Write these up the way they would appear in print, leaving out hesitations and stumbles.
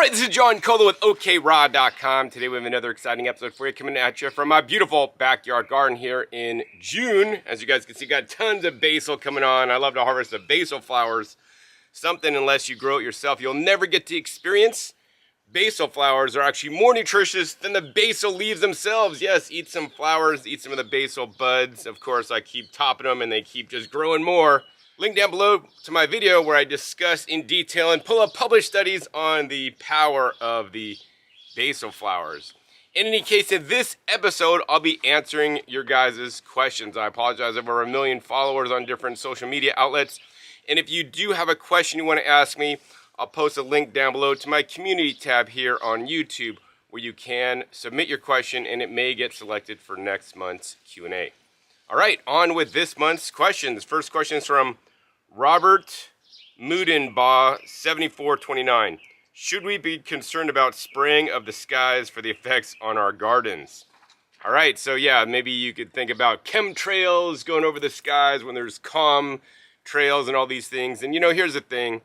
Alright, this is John Colo with OKRaw.com. Today we have another exciting episode for you coming at you from my beautiful backyard garden here in June. As you guys can see, got tons of basil coming on. I love to harvest the basil flowers. Something, unless you grow it yourself, you'll never get to experience. Basil flowers are actually more nutritious than the basil leaves themselves. Yes, eat some flowers, eat some of the basil buds. Of course, I keep topping them and they keep just growing more. Link down below to my video where I discuss in detail and pull up published studies on the power of the basil flowers. In any case, in this episode, I'll be answering your guys' questions. I apologize, I have over 1 million followers on different social media outlets. And if you do have a question you want to ask me, I'll post a link down below to my community tab here on YouTube where you can submit your question and it may get selected for next month's Q&A. All right, on with this month's questions. First question is from Robert Mudenbaugh, 7429. Should we be concerned about spraying of the skies for the effects on our gardens? All right, so yeah, maybe you could think about chemtrails going over the skies when there's calm trails and all these things. And you know, here's the thing.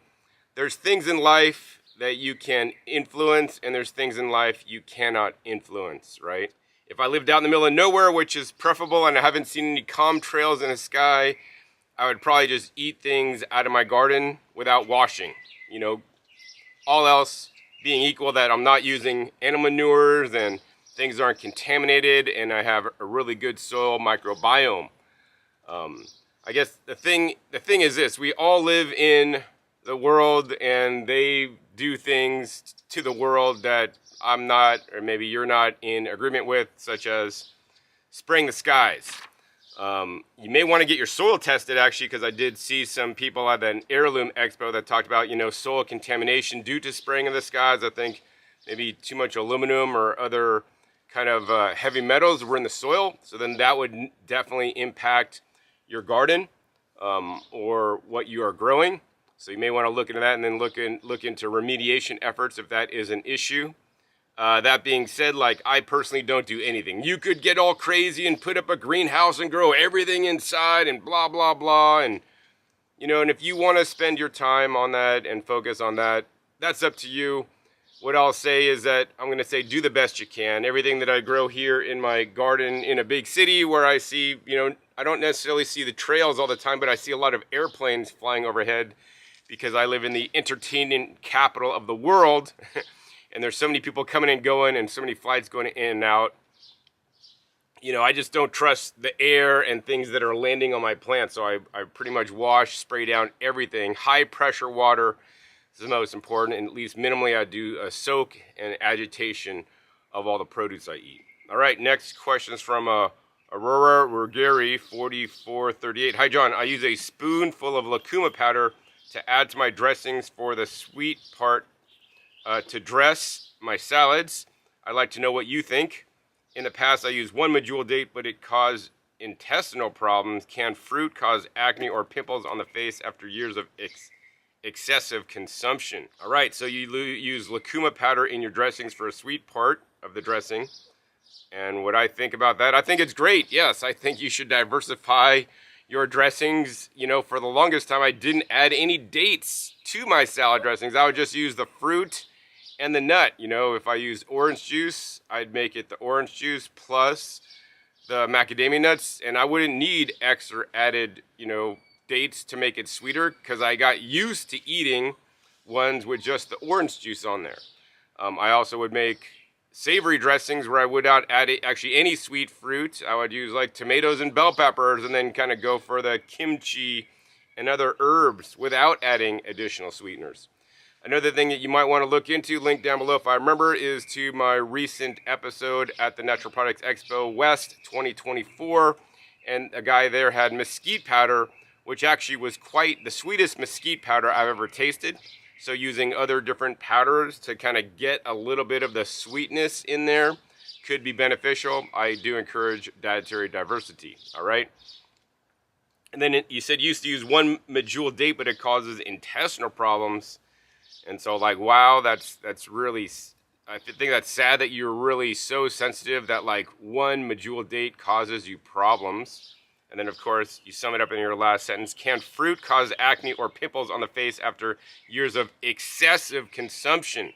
There's things in life that you can influence and there's things in life you cannot influence, right? If I lived out in the middle of nowhere, which is preferable, and I haven't seen any calm trails in the sky, I would probably just eat things out of my garden without washing. You know, all else being equal, that I'm not using animal manures and things aren't contaminated and I have a really good soil microbiome. I guess the thing is this: we all live in the world and they do things to the world that I'm not, or maybe you're not, in agreement with, such as spraying the skies. You may want to get your soil tested, actually, because I did see some people at an heirloom expo that talked about, you know, soil contamination due to spraying of the skies. I think maybe too much aluminum or other kind of heavy metals were in the soil. So then that would definitely impact your garden or what you are growing. So you may want to look into that and then look into remediation efforts if that is an issue. That being said, like, I personally don't do anything. You could get all crazy and put up a greenhouse and grow everything inside and blah, blah, blah. And, you know, and if you want to spend your time on that and focus on that, that's up to you. What I'll say is that I'm going to say do the best you can. Everything that I grow here in my garden in a big city where I see, you know, I don't necessarily see the trails all the time, but I see a lot of airplanes flying overhead because I live in the entertainment capital of the world. And there's so many people coming and going and so many flights going in and out. You know, I just don't trust the air and things that are landing on my plants. So I pretty much wash, spray down everything. High pressure water is the most important. And at least minimally I do a soak and agitation of all the produce I eat. All right, next question is from Aurora Ruggieri, 4438. Hi, John. I use a spoonful of lucuma powder to add to my dressings for the sweet part to dress my salads. I'd like to know what you think. In the past, I used 1 medjool date, but it caused intestinal problems. Can fruit cause acne or pimples on the face after years of excessive consumption? All right, so you use lucuma powder in your dressings for a sweet part of the dressing. And what I think about that, I think it's great. Yes, I think you should diversify your dressings. You know, for the longest time, I didn't add any dates to my salad dressings. I would just use the fruit and the nut. You know, if I use orange juice, I'd make it the orange juice plus the macadamia nuts, and I wouldn't need extra added, you know, dates to make it sweeter because I got used to eating ones with just the orange juice on there. I also would make savory dressings where I would not add actually any sweet fruit. I would use like tomatoes and bell peppers and then kind of go for the kimchi and other herbs without adding additional sweeteners. Another thing that you might want to look into, link down below if I remember, is to my recent episode at the Natural Products Expo West 2024. And a guy there had mesquite powder, which actually was quite the sweetest mesquite powder I've ever tasted. So using other different powders to kind of get a little bit of the sweetness in there could be beneficial. I do encourage dietary diversity, all right? And then you said you used to use 1 medjool date, but it causes intestinal problems. And so, like, wow, that's really, I think that's sad that you're really so sensitive that like 1 medjool date causes you problems. And then, of course, you sum it up in your last sentence. Can fruit cause acne or pimples on the face after years of excessive consumption?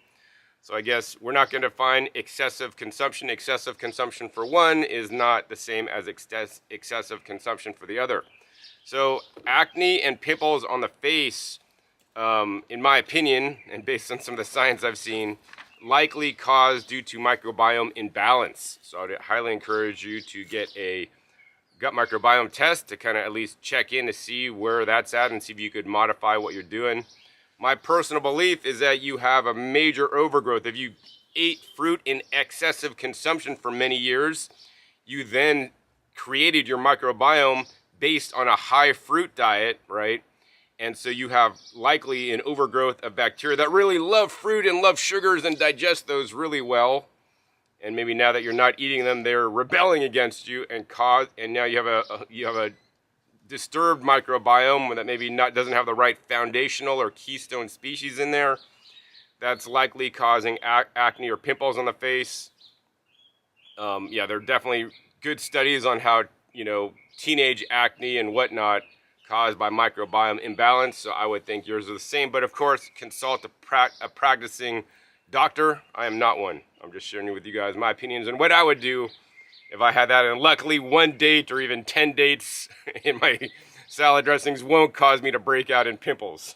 So I guess we're not going to find excessive consumption. Excessive consumption for one is not the same as excessive consumption for the other. So acne and pimples on the face, in my opinion, and based on some of the science I've seen, likely caused due to microbiome imbalance. So I'd highly encourage you to get a gut microbiome test to kind of at least check in to see where that's at and see if you could modify what you're doing. My personal belief is that you have a major overgrowth. If you ate fruit in excessive consumption for many years, you then created your microbiome based on a high fruit diet, right? And so you have likely an overgrowth of bacteria that really love fruit and love sugars and digest those really well. And maybe now that you're not eating them, they're rebelling against you and now you have a disturbed microbiome that maybe doesn't have the right foundational or keystone species in there. That's likely causing acne or pimples on the face. Yeah, there are definitely good studies on how, teenage acne and whatnot caused by microbiome imbalance. So I would think yours are the same. But of course, consult a practicing doctor. I am not one. I'm just sharing with you guys my opinions and what I would do if I had that. And luckily, one date or even 10 dates in my salad dressings won't cause me to break out in pimples.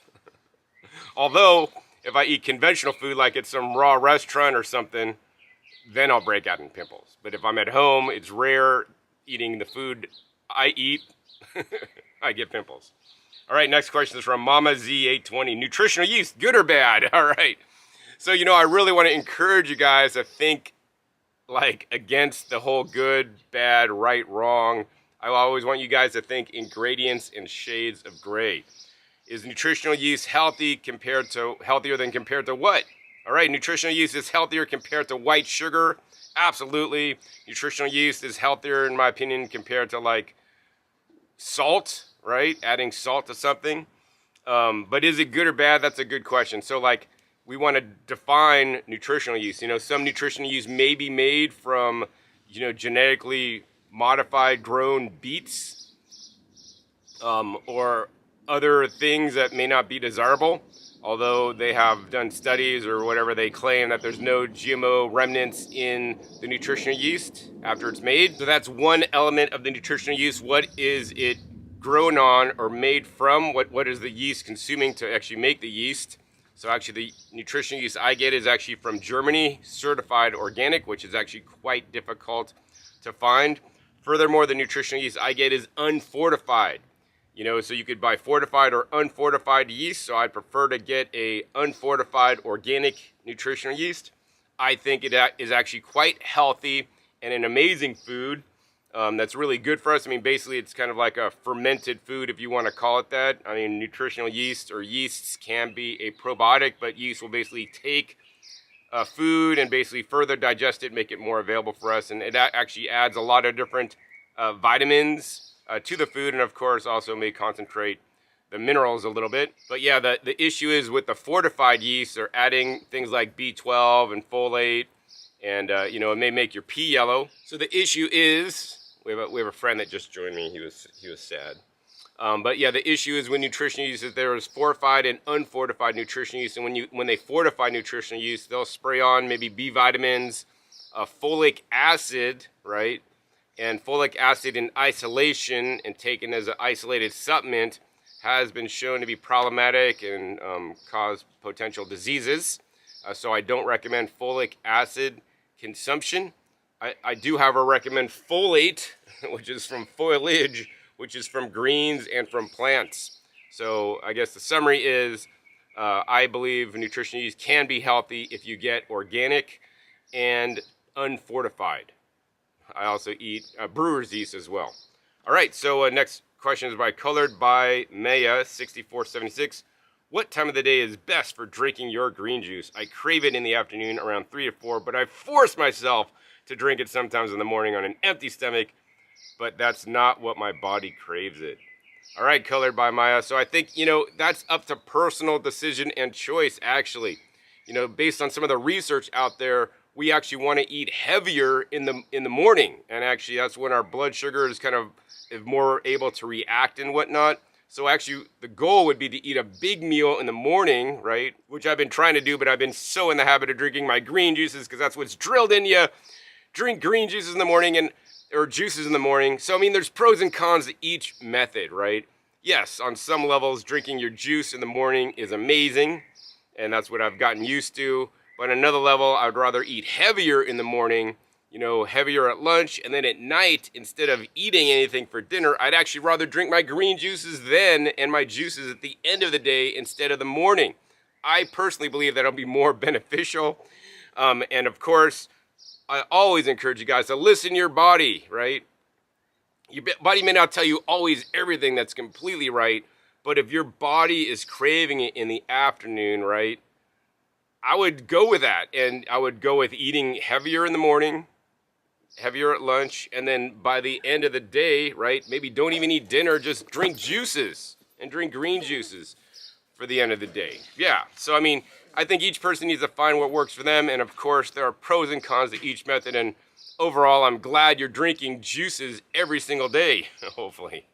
Although, if I eat conventional food like at some raw restaurant or something, then I'll break out in pimples. But if I'm at home, it's rare eating the food I eat, I get pimples. All right, next question is from Mama Z820. Nutritional yeast, good or bad? All right. So, I really want to encourage you guys to think like against the whole good, bad, right, wrong. I always want you guys to think in gradients and shades of gray. Is nutritional yeast healthier than compared to what? All right, nutritional yeast is healthier compared to white sugar. Absolutely. Nutritional yeast is healthier, in my opinion, compared to like salt, right? Adding salt to something. But is it good or bad? That's a good question. So like we want to define nutritional yeast. Some nutritional yeast may be made from, genetically modified grown beets, or other things that may not be desirable, although they have done studies or whatever, they claim that there's no GMO remnants in the nutritional yeast after it's made. So that's one element of the nutritional yeast. What is it grown on or made from? What is the yeast consuming to actually make the yeast? So actually the nutritional yeast I get is actually from Germany, certified organic, which is actually quite difficult to find. Furthermore, the nutritional yeast I get is unfortified. So you could buy fortified or unfortified yeast. So I'd prefer to get a unfortified organic nutritional yeast. I think it is actually quite healthy and an amazing food that's really good for us. I mean, basically it's kind of like a fermented food, if you want to call it that. I mean, nutritional yeast or yeasts can be a probiotic, but yeast will basically take food and basically further digest it, make it more available for us. And it actually adds a lot of different vitamins to the food, and of course also may concentrate the minerals a little bit. But yeah, the issue is with the fortified yeast, they're adding things like B12 and folate, and it may make your pee yellow. So the issue is, we have a friend that just joined me. He was sad. But yeah, the issue is with nutritional yeast is there is fortified and unfortified nutritional yeast, and when they fortify nutritional yeast, they'll spray on maybe B vitamins, folic acid, right? And folic acid in isolation and taken as an isolated supplement has been shown to be problematic and cause potential diseases. So I don't recommend folic acid consumption. I do, however, recommend folate, which is from foliage, which is from greens and from plants. So I guess the summary is I believe nutritional yeast can be healthy if you get organic and unfortified. I also eat brewer's yeast as well. All right, so next question is colored by Maya 6476. What time of the day is best for drinking your green juice? I crave it in the afternoon around 3 to 4, but I force myself to drink it sometimes in the morning on an empty stomach, but that's not what my body craves it. All right, colored by Maya. So I think, that's up to personal decision and choice, actually. Based on some of the research out there, we actually want to eat heavier in the morning, and actually that's when our blood sugar is kind of more able to react and whatnot. So actually, the goal would be to eat a big meal in the morning, right? Which I've been trying to do, but I've been so in the habit of drinking my green juices because that's what's drilled in you. Drink green juices in the morning or juices in the morning. So, I mean, there's pros and cons to each method, right? Yes, on some levels, drinking your juice in the morning is amazing, and that's what I've gotten used to. But on another level, I'd rather eat heavier in the morning, heavier at lunch, and then at night, instead of eating anything for dinner, I'd actually rather drink my green juices then and my juices at the end of the day instead of the morning. I personally believe that'll be more beneficial. And of course, I always encourage you guys to listen to your body, right? Your body may not tell you always everything that's completely right, but if your body is craving it in the afternoon, right, I would go with that. And I would go with eating heavier in the morning, heavier at lunch, and then by the end of the day, right, maybe don't even eat dinner, just drink juices and drink green juices for the end of the day. Yeah, so I mean, I think each person needs to find what works for them, and of course, there are pros and cons to each method, and overall, I'm glad you're drinking juices every single day, hopefully.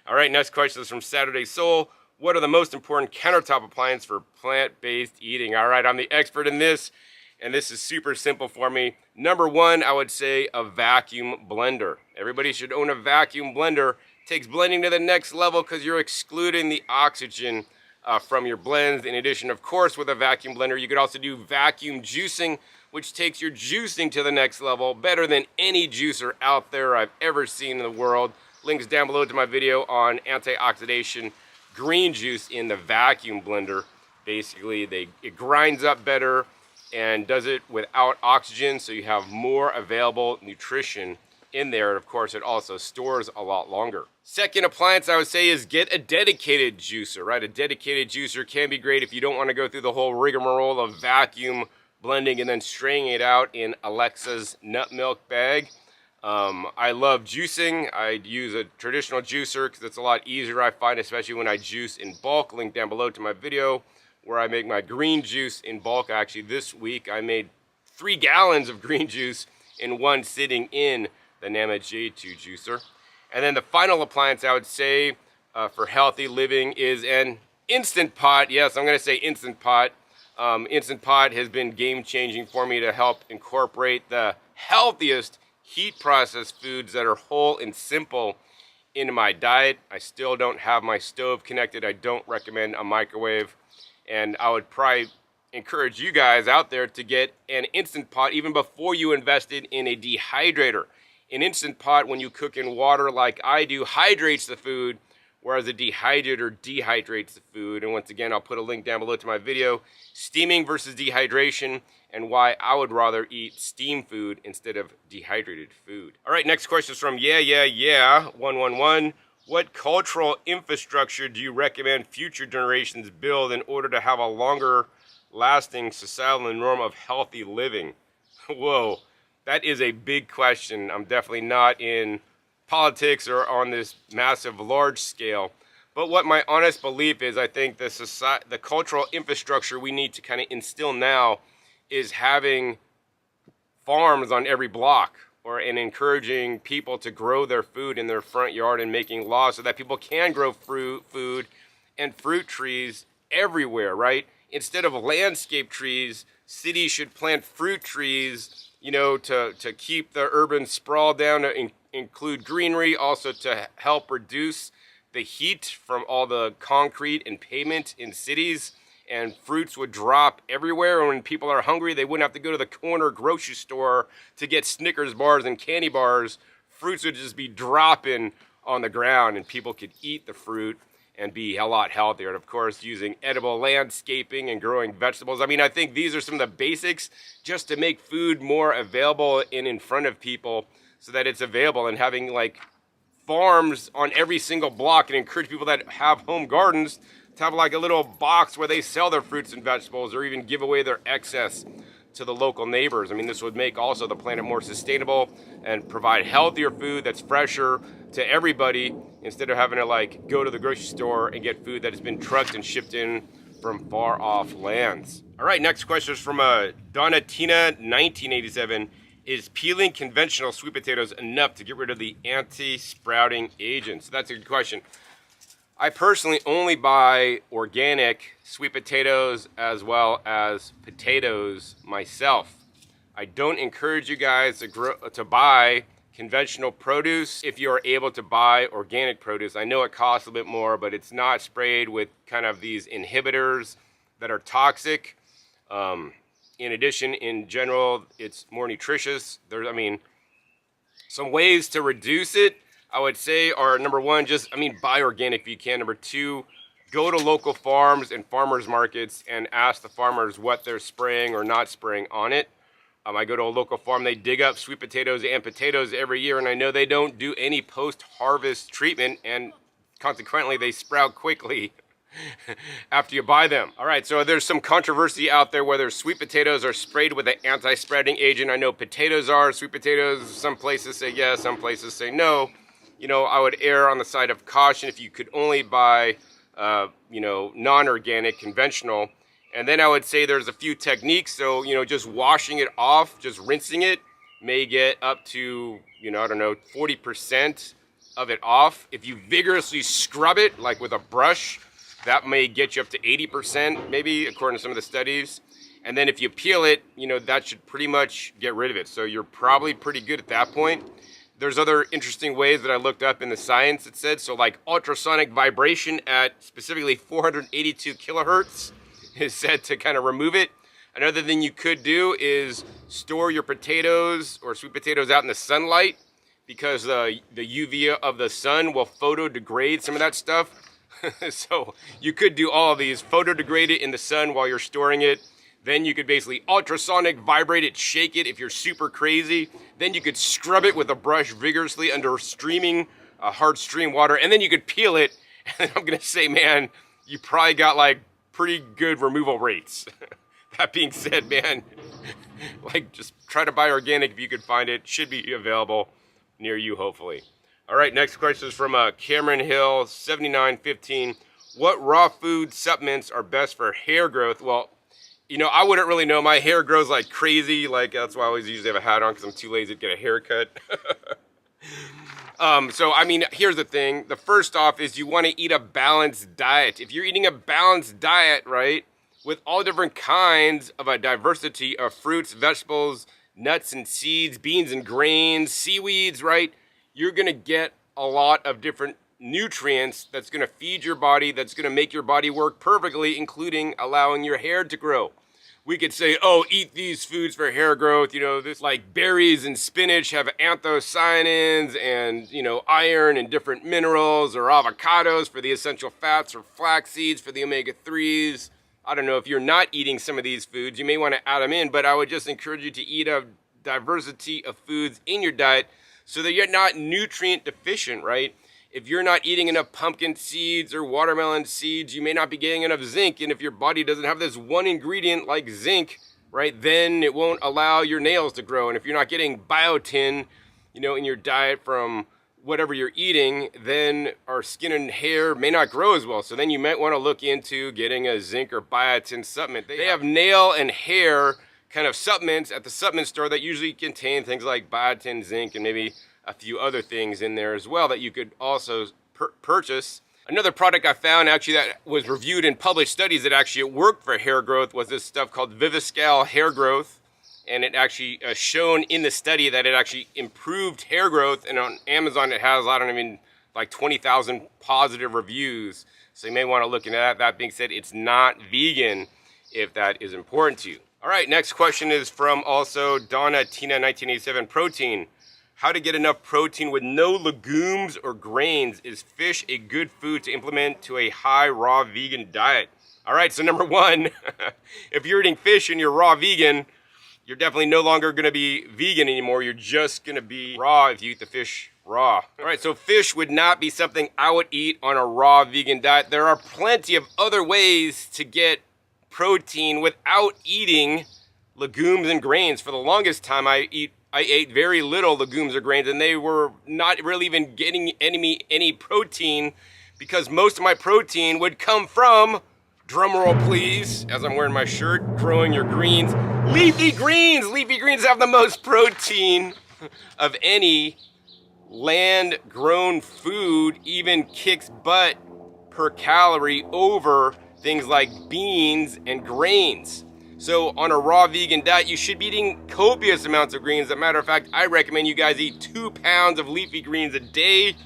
All right, next question is from Saturday Soul. What are the most important countertop appliances for plant-based eating? All right, I'm the expert in this, and this is super simple for me. Number one, I would say a vacuum blender. Everybody should own a vacuum blender. It takes blending to the next level because you're excluding the oxygen from your blends. In addition, of course, with a vacuum blender, you could also do vacuum juicing, which takes your juicing to the next level, better than any juicer out there I've ever seen in the world. Links down below to my video on antioxidation green juice in the vacuum blender. Basically, it grinds up better and does it without oxygen, so you have more available nutrition in there. And of course, it also stores a lot longer. Second appliance I would say is get a dedicated juicer, right? A dedicated juicer can be great if you don't want to go through the whole rigmarole of vacuum blending and then straining it out in Alexa's nut milk bag. I love juicing. I use a traditional juicer because it's a lot easier, I find, especially when I juice in bulk. Link down below to my video where I make my green juice in bulk. Actually, this week I made 3 gallons of green juice in one sitting in the Nama J2 juicer. And then the final appliance I would say for healthy living is an Instant Pot. Yes, I'm going to say Instant Pot. Instant Pot has been game-changing for me to help incorporate the healthiest heat processed foods that are whole and simple into my diet. I still don't have my stove connected. I don't recommend a microwave. And I would probably encourage you guys out there to get an Instant Pot even before you invested in a dehydrator. An Instant Pot, when you cook in water like I do, hydrates the food, whereas a dehydrator dehydrates the food. And once again, I'll put a link down below to my video, steaming versus dehydration, and why I would rather eat steam food instead of dehydrated food. All right, next question is from Yeah111. What cultural infrastructure do you recommend future generations build in order to have a longer lasting societal norm of healthy living? Whoa, that is a big question. I'm definitely not in politics or on this massive large scale. But what my honest belief is, I think the cultural infrastructure we need to kind of instill now is having farms on every block, and encouraging people to grow their food in their front yard and making laws so that people can grow food and fruit trees everywhere, right? Instead of landscape trees, cities should plant fruit trees, to keep the urban sprawl down, to include greenery, also to help reduce the heat from all the concrete and pavement in cities. And fruits would drop everywhere, and when people are hungry, they wouldn't have to go to the corner grocery store to get Snickers bars and candy bars. Fruits would just be dropping on the ground, and people could eat the fruit and be a lot healthier. And of course, using edible landscaping and growing vegetables. I mean, I think these are some of the basics just to make food more available and in front of people so that it's available, and having like farms on every single block, and encourage people that have home gardens to have like a little box where they sell their fruits and vegetables, or even give away their excess to the local neighbors. I mean, this would make also the planet more sustainable and provide healthier food that's fresher to everybody, instead of having to like go to the grocery store and get food that has been trucked and shipped in from far off lands. All right, next question is from Donatina 1987. Is peeling conventional sweet potatoes enough to get rid of the anti-sprouting agents? That's a good question. I personally only buy organic sweet potatoes as well as potatoes myself. I don't encourage you guys to buy conventional produce if you are able to buy organic produce. I know it costs a bit more, but it's not sprayed with kind of these inhibitors that are toxic. In addition, in general, it's more nutritious. Some ways to reduce it, I would say, are number one, buy organic if you can. Number two, go to local farms and farmers markets and ask the farmers what they're spraying or not spraying on it. I go to a local farm, they dig up sweet potatoes and potatoes every year, and I know they don't do any post-harvest treatment, and consequently, they sprout quickly after you buy them. All right, so there's some controversy out there whether sweet potatoes are sprayed with an anti-sprouting agent. I know potatoes are. Sweet potatoes, some places say yes, some places say no. I would err on the side of caution if you could only buy, non-organic, conventional. And then I would say there's a few techniques. So, just washing it off, just rinsing it, may get up to, 40% of it off. If you vigorously scrub it, like with a brush, that may get you up to 80%, maybe, according to some of the studies. And then if you peel it, that should pretty much get rid of it. So you're probably pretty good at that point. There's other interesting ways that I looked up in the science, it said. So like ultrasonic vibration at specifically 482 kilohertz is said to kind of remove it. Another thing you could do is store your potatoes or sweet potatoes out in the sunlight, because the UV of the sun will photodegrade some of that stuff. So you could do all of these, photodegrade it in the sun while you're storing it. Then you could basically ultrasonic vibrate it, shake it if you're super crazy. Then you could scrub it with a brush vigorously under streaming, hard stream water. And then you could peel it. And I'm going to say, man, you probably got like pretty good removal rates. That being said, man, just try to buy organic if you could find it. Should be available near you, hopefully. All right, next question is from Cameron Hill, 7915. What raw food supplements are best for hair growth? Well, I wouldn't really know. My hair grows like crazy. That's why I always usually have a hat on, because I'm too lazy to get a haircut. Here's the thing. The first off is you want to eat a balanced diet. If you're eating a balanced diet, right, with all different kinds of a diversity of fruits, vegetables, nuts and seeds, beans and grains, seaweeds, right, you're going to get a lot of different nutrients that's going to feed your body, that's going to make your body work perfectly, including allowing your hair to grow. We could say, oh, eat these foods for hair growth. This like berries and spinach have anthocyanins and, iron and different minerals, or avocados for the essential fats, or flax seeds for the omega-3s. I don't know, if you're not eating some of these foods, you may want to add them in, but I would just encourage you to eat a diversity of foods in your diet so that you're not nutrient deficient, right? If you're not eating enough pumpkin seeds or watermelon seeds, you may not be getting enough zinc. And if your body doesn't have this one ingredient like zinc, right, then it won't allow your nails to grow. And if you're not getting biotin, in your diet from whatever you're eating, then our skin and hair may not grow as well. So then you might want to look into getting a zinc or biotin supplement. They have nail and hair kind of supplements at the supplement store that usually contain things like biotin, zinc, and maybe a few other things in there as well that you could also purchase. Another product I found actually that was reviewed in published studies that actually worked for hair growth was this stuff called Viviscal hair growth. And it actually shown in the study that it actually improved hair growth. And on Amazon it has, 20,000 positive reviews. So you may want to look into that. That being said, it's not vegan if that is important to you. All right, next question is from also Donna Tina 1987. Protein. How to get enough protein with no legumes or grains? Is fish a good food to implement to a high raw vegan diet? All right, so number one, if you're eating fish and you're raw vegan, you're definitely no longer going to be vegan anymore. You're just going to be raw if you eat the fish raw. All right, so fish would not be something I would eat on a raw vegan diet. There are plenty of other ways to get protein without eating legumes and grains. For the longest time, I ate very little legumes or grains, and they were not really even getting any protein, because most of my protein would come from, drumroll please, as I'm wearing my shirt, growing your greens, leafy greens. Leafy greens have the most protein of any land-grown food, even kicks butt per calorie over things like beans and grains. So on a raw vegan diet, you should be eating copious amounts of greens. As a matter of fact, I recommend you guys eat 2 pounds of leafy greens a day.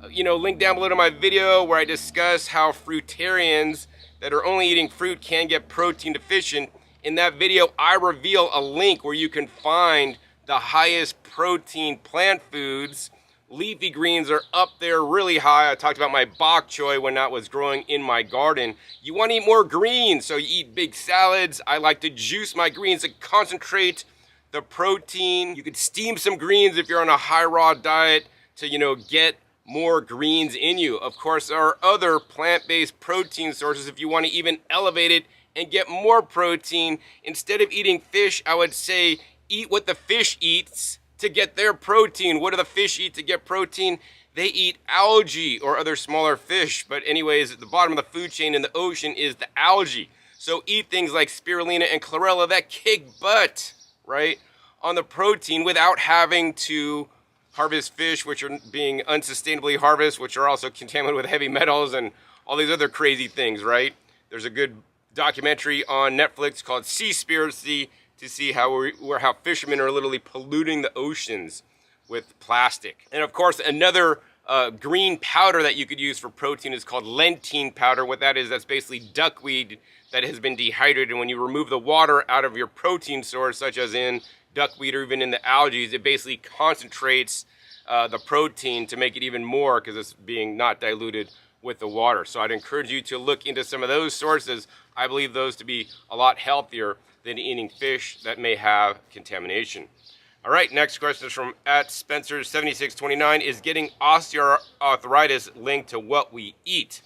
Link down below to my video where I discuss how fruitarians that are only eating fruit can get protein deficient. In that video, I reveal a link where you can find the highest protein plant foods. Leafy greens are up there really high. I talked about my bok choy when that was growing in my garden. You want to eat more greens, so you eat big salads. I like to juice my greens to concentrate the protein. You could steam some greens if you're on a high raw diet to, get more greens in you. Of course, there are other plant-based protein sources if you want to even elevate it and get more protein. Instead of eating fish, I would say eat what the fish eats to get their protein. What do the fish eat to get protein? They eat algae or other smaller fish. But anyways, at the bottom of the food chain in the ocean is the algae. So eat things like spirulina and chlorella that kick butt, right, on the protein without having to harvest fish, which are being unsustainably harvested, which are also contaminated with heavy metals and all these other crazy things, right? There's a good documentary on Netflix called Seaspiracy to see how fishermen are literally polluting the oceans with plastic. And of course, another green powder that you could use for protein is called lentil powder. What that is, that's basically duckweed that has been dehydrated. And when you remove the water out of your protein source, such as in duckweed or even in the algae, it basically concentrates the protein to make it even more because it's being not diluted with the water. So I'd encourage you to look into some of those sources. I believe those to be a lot healthier than eating fish that may have contamination. All right, next question is from @Spencer7629. Is getting osteoarthritis linked to what we eat?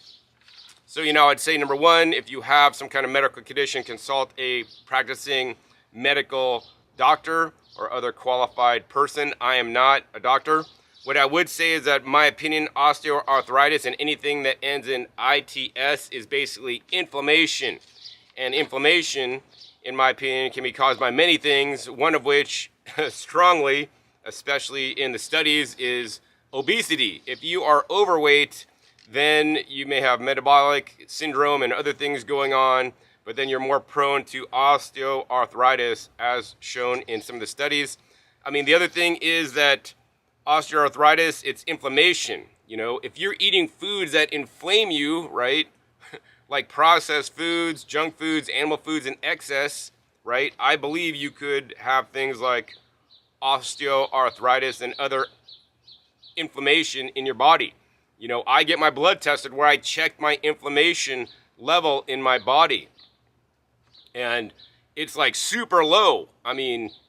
So, I'd say number one, if you have some kind of medical condition, consult a practicing medical doctor or other qualified person. I am not a doctor. What I would say is that, in my opinion, osteoarthritis and anything that ends in ITS is basically inflammation. And inflammation, in my opinion, can be caused by many things, one of which strongly, especially in the studies, is obesity. If you are overweight, then you may have metabolic syndrome and other things going on, but then you're more prone to osteoarthritis as shown in some of the studies. The other thing is that osteoarthritis, it's inflammation. If you're eating foods that inflame you, right, like processed foods, junk foods, animal foods in excess, right, I believe you could have things like osteoarthritis and other inflammation in your body. I get my blood tested where I check my inflammation level in my body. And it's like super low.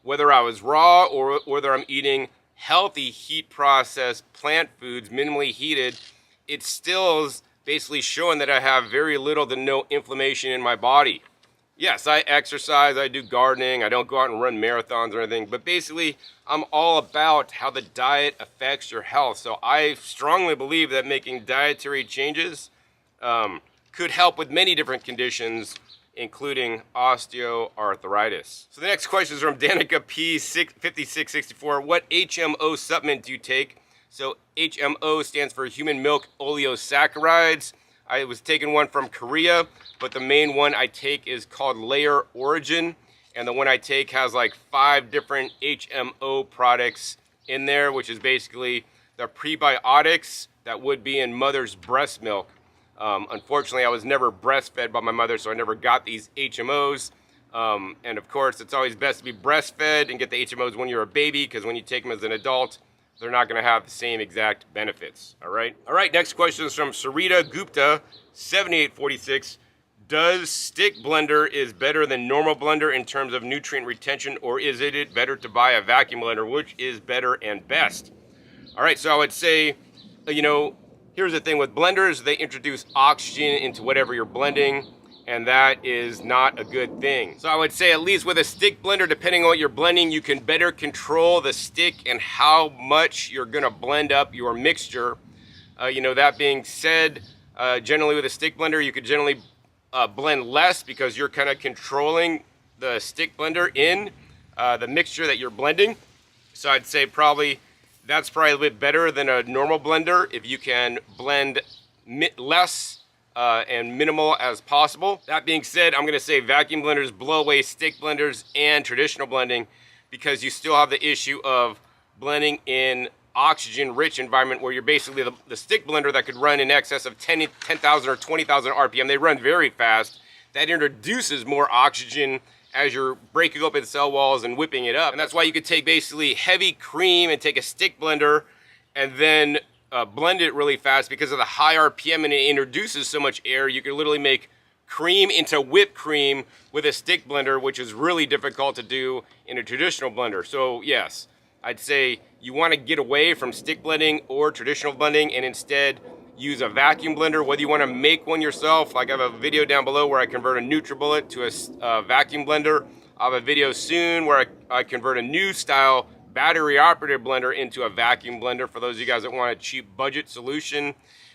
Whether I was raw or whether I'm eating healthy heat processed plant foods, minimally heated, it still is basically showing that I have very little to no inflammation in my body. Yes, I exercise, I do gardening, I don't go out and run marathons or anything, but basically I'm all about how the diet affects your health. So I strongly believe that making dietary changes could help with many different conditions, including osteoarthritis. So the next question is from Danica P5664. What HMO supplement do you take? So HMO stands for human milk oleosaccharides. I was taking one from Korea, but the main one I take is called Layer Origin. And the one I take has like 5 different HMO products in there, which is basically the prebiotics that would be in mother's breast milk. Unfortunately, I was never breastfed by my mother, so I never got these HMOs. And of course, it's always best to be breastfed and get the HMOs when you're a baby, because when you take them as an adult, they're not going to have the same exact benefits. All right. Next question is from Sarita Gupta, 7846. Does stick blender is better than normal blender in terms of nutrient retention, or is it better to buy a vacuum blender? Which is better and best? All right. So I would say, here's the thing with blenders, they introduce oxygen into whatever you're blending, and that is not a good thing. So I would say at least with a stick blender, depending on what you're blending, you can better control the stick and how much you're gonna blend up your mixture. That being said, generally with a stick blender, you could generally blend less because you're kind of controlling the stick blender in the mixture that you're blending. So I'd say that's probably a bit better than a normal blender if you can blend less and minimal as possible. That being said, I'm gonna say vacuum blenders, blow away stick blenders, and traditional blending, because you still have the issue of blending in oxygen-rich environment where you're basically the stick blender that could run in excess of 10,000 or 20,000 RPM. They run very fast. That introduces more oxygen as you're breaking open cell walls and whipping it up. And that's why you could take basically heavy cream and take a stick blender and then blend it really fast, because of the high RPM, and it introduces so much air. You can literally make cream into whipped cream with a stick blender, which is really difficult to do in a traditional blender. So yes, I'd say you want to get away from stick blending or traditional blending and instead use a vacuum blender, whether you want to make one yourself. Like I have a video down below where I convert a NutriBullet to a vacuum blender. I have a video soon where I convert a new style battery operated blender into a vacuum blender for those of you guys that want a cheap budget solution.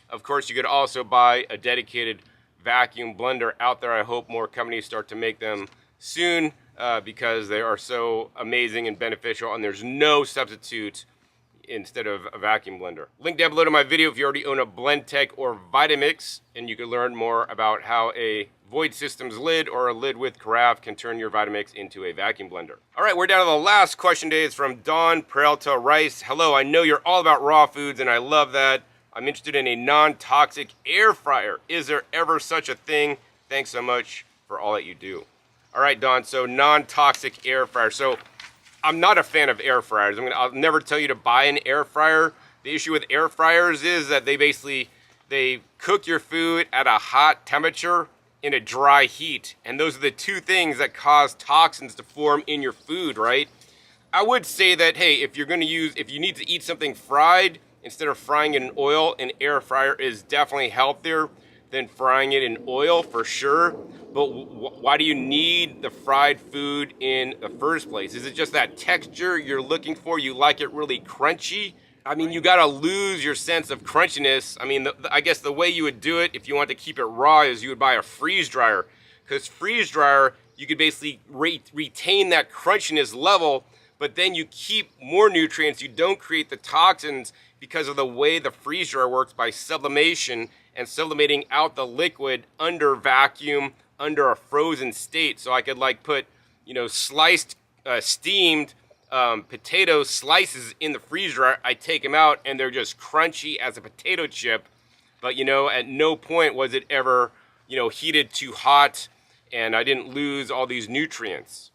Of course, you could also buy a dedicated vacuum blender out there. I hope more companies start to make them soon because they are so amazing and beneficial, and there's no substitute instead of a vacuum blender. Link down below to my video if you already own a Blendtec or Vitamix, and you can learn more about how a Void Systems lid or a lid with carafe can turn your Vitamix into a vacuum blender. All right, we're down to the last question today. It's from Dawn Peralta Rice. Hello, I know you're all about raw foods, and I love that. I'm interested in a non-toxic air fryer. Is there ever such a thing? Thanks so much for all that you do. All right, Dawn, so non-toxic air fryer. So I'm not a fan of air fryers. I'll never tell you to buy an air fryer. The issue with air fryers is that they cook your food at a hot temperature in a dry heat. And those are the two things that cause toxins to form in your food, right? I would say that, hey, if you need to eat something fried, instead of frying it in oil, an air fryer is definitely healthier than frying it in oil for sure. But why do you need the fried food in the first place? Is it just that texture you're looking for? You like it really crunchy? I mean, you gotta lose your sense of crunchiness. I mean, I guess the way you would do it if you want to keep it raw is you would buy a freeze dryer. Because freeze dryer, you could basically retain that crunchiness level, but then you keep more nutrients. You don't create the toxins because of the way the freeze dryer works by sublimation and sublimating out the liquid under vacuum, under a frozen state. So I could like put, sliced, steamed potato slices in the freeze dryer. I take them out and they're just crunchy as a potato chip. But, at no point was it ever, heated too hot and I didn't lose all these nutrients,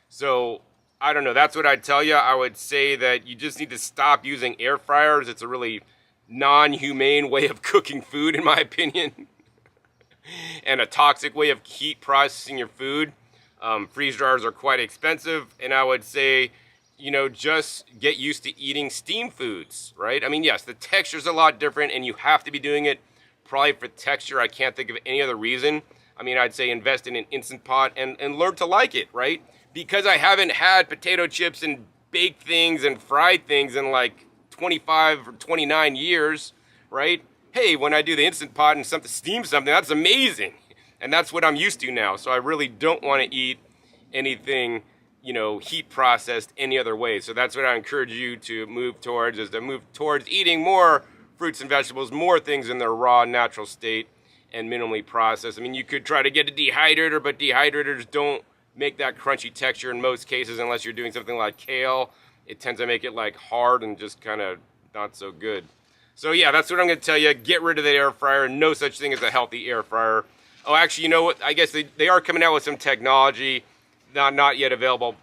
So I don't know. That's what I'd tell you. I would say that you just need to stop using air fryers. It's a really non-humane way of cooking food, in my opinion, and a toxic way of heat processing your food. Freeze dryers are quite expensive, and I would say, just get used to eating steam foods, right? I mean, yes, the texture's a lot different, and you have to be doing it probably for texture. I can't think of any other reason. I mean, I'd say invest in an Instant Pot and learn to like it, right? Because I haven't had potato chips and baked things and fried things in like 25 or 29 years, right? Hey, when I do the Instant Pot and steam something, that's amazing. And that's what I'm used to now. So I really don't want to eat anything, heat processed any other way. So that's what I encourage you to move towards, is to move towards eating more fruits and vegetables, more things in their raw, natural state and minimally processed. I mean, you could try to get a dehydrator, but dehydrators don't make that crunchy texture in most cases unless you're doing something like kale. It tends to make it like hard and just kind of not so good. So yeah, that's what I'm going to tell you. Get rid of the air fryer. No such thing as a healthy air fryer. Oh, actually, you know what? I guess they are coming out with some technology, not yet available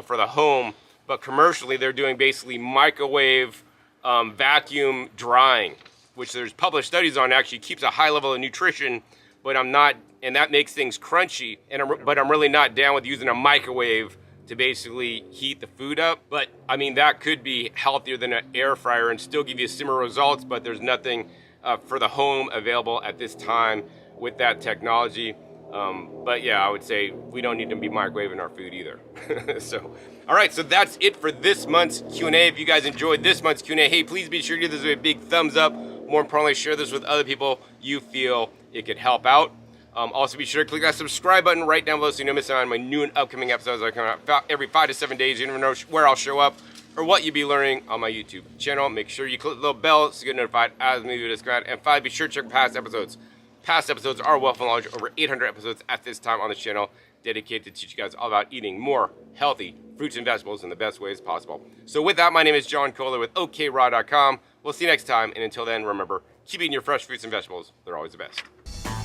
for the home, but commercially they're doing basically microwave vacuum drying, which there's published studies on. Actually keeps a high level of nutrition, but and that makes things crunchy. But I'm really not down with using a microwave to basically heat the food up. But I mean, that could be healthier than an air fryer and still give you similar results, but there's nothing for the home available at this time with that technology. But yeah, I would say we don't need to be microwaving our food either. So, all right, so that's it for this month's Q&A. If you guys enjoyed this month's Q&A, hey, please be sure to give this a big thumbs up. More importantly, share this with other people you feel it could help out. Also, be sure to click that subscribe button right down below so you don't miss out on my new and upcoming episodes that come out every 5 to 7 days. You never know where I'll show up. or what you'll be learning on my YouTube channel. Make sure you click the little bell so you get notified as new videos come out. And 5, be sure to check past episodes. Past episodes are wealth of knowledge, over 800 episodes at this time on the channel, dedicated to teach you guys all about eating more healthy fruits and vegetables in the best ways possible. So with that, my name is John Kohler with OKRaw.com. We'll see you next time, and until then, remember, keep eating your fresh fruits and vegetables. They're always the best.